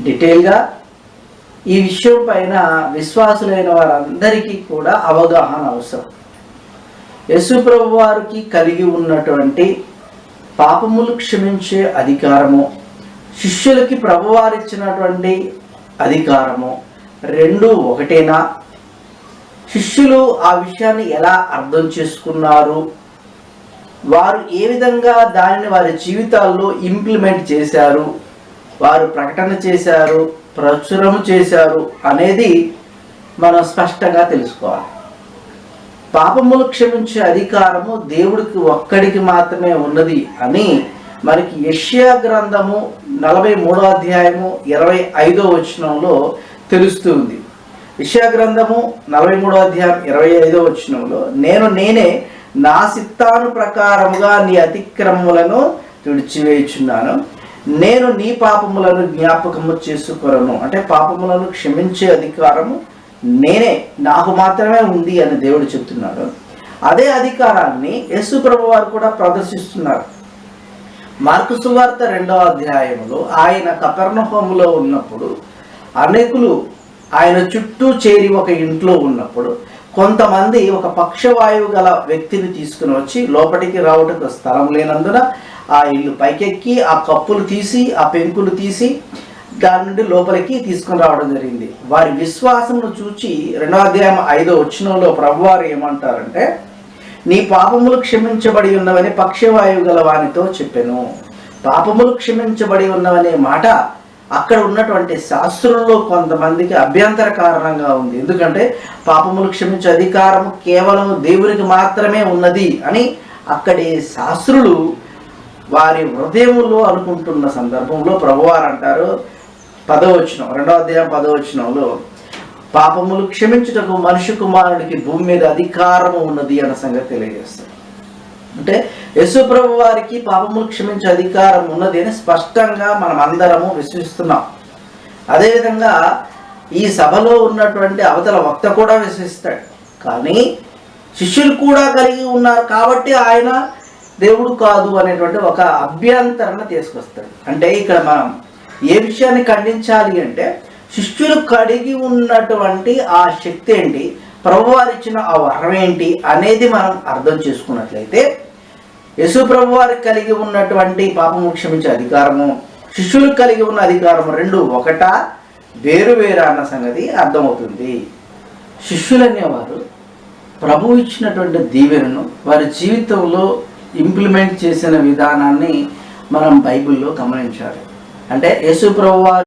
డీటెయిల్గా ఈ విషయం పైన విశ్వాసులైన వారందరికీ కూడా అవగాహన అవసరం. యేసు ప్రభు వారికి కలిగి ఉన్నటువంటి పాపములు క్షమించే అధికారము, శిష్యులకి ప్రభువారు ఇచ్చినటువంటి అధికారము రెండు ఒకటేనా? శిష్యులు ఆ విషయాన్ని ఎలా అర్థం చేసుకున్నారు? వారు ఏ విధంగా దానిని వారి జీవితాల్లో ఇంప్లిమెంట్ చేశారు, వారు ప్రకటన చేశారు, ప్రచురము చేశారు అనేది మనం స్పష్టంగా తెలుసుకోవాలి. పాపములు క్షమించే అధికారము దేవుడికి ఒక్కడికి మాత్రమే ఉన్నది అని మనకి యెషయా గ్రంథము 43వ అధ్యాయము 25వ వచనంలో తెలుస్తుంది. యెషయా గ్రంథము 43వ అధ్యాయం 25వ వచనంలో, నేనే నా చిత్తాను ప్రకారముగా నీ అతిక్రమములను తుడిచివేయుచున్నాను, నేను నీ పాపములను జ్ఞాపకము చేసుకొనను. అంటే పాపములను క్షమించే అధికారము నాకు మాత్రమే ఉంది అని దేవుడు చెప్తున్నాడు. అదే అధికారాన్ని యేసు ప్రభు వారు కూడా ప్రదర్శిస్తున్నారు. మార్కు సువార్త 2వ అధ్యాయంలో ఆయన కపెర్నహూములో ఉన్నప్పుడు అనేకులు ఆయన చుట్టూ చేరి ఒక ఇంట్లో ఉన్నప్పుడు కొంతమంది ఒక పక్షవాయువు గల వ్యక్తిని తీసుకుని వచ్చి లోపలికి రావడానికి స్థలం లేనందున ఆ ఇల్లు పైకెక్కి ఆ కప్పులు తీసి ఆ పెంకులు తీసి దాని నుండి లోపలికి తీసుకుని రావడం జరిగింది. వారి విశ్వాసమును చూచి 2వ అధ్యాయం 5వ వచనంలో ప్రభువారు ఏమంటారంటే, నీ పాపములు క్షమించబడి ఉన్నవని పక్షవాయువు గల వానితో చెప్పెను. పాపములు క్షమించబడి ఉన్నవనే మాట అక్కడ ఉన్నటువంటి శాస్త్రుల్లో కొంతమందికి అభ్యంతర కారణంగా ఉంది. ఎందుకంటే పాపములు క్షమించే అధికారం కేవలం దేవునికి మాత్రమే ఉన్నది అని అక్కడి శాస్త్రులు వారి హృదయములో అనుకుంటున్న సందర్భంలో ప్రభువారు అంటారు 10వ వచనం 2వ అధ్యాయం 10వ వచనంలో, పాపములు క్షమించుటకు మనిషి కుమారుడికి భూమి మీద అధికారము ఉన్నది అన్న సంగతి తెలియజేస్తారు. అంటే యేసు ప్రభు వారికి పాపములు క్షమించే అధికారం ఉన్నది అని స్పష్టంగా మనం అందరము విశ్వసిస్తున్నాం. అదేవిధంగా ఈ సభలో ఉన్నటువంటి అవతల వక్త కూడా విశ్వసిస్తాడు. కానీ శిష్యులు కూడా కలిగి ఉన్నారు కాబట్టి ఆయన దేవుడు కాదు అనేటువంటి ఒక అభ్యంతరణ తీసుకొస్తాడు. అంటే ఇక్కడ మనం ఏ విషయాన్ని ఖండించాలి అంటే, శిష్యులు కలిగి ఉన్నటువంటి ఆ శక్తి ఏంటి, ప్రభువారు ఇచ్చిన ఆ వరం ఏంటి అనేది మనం అర్థం చేసుకున్నట్లయితే, యేసు ప్రభువారికి కలిగి ఉన్నటువంటి పాపము క్షమించే అధికారము, శిష్యులకు కలిగి ఉన్న అధికారము రెండు ఒకటా వేరు అన్న సంగతి అర్థమవుతుంది. శిష్యులు అనేవారు ప్రభువు ఇచ్చినటువంటి దీవెనను వారి జీవితంలో ఇంప్లిమెంట్ చేసిన విధానాన్ని మనం బైబిల్లో గమనించాలి. అంటే యేసు ప్రభువారు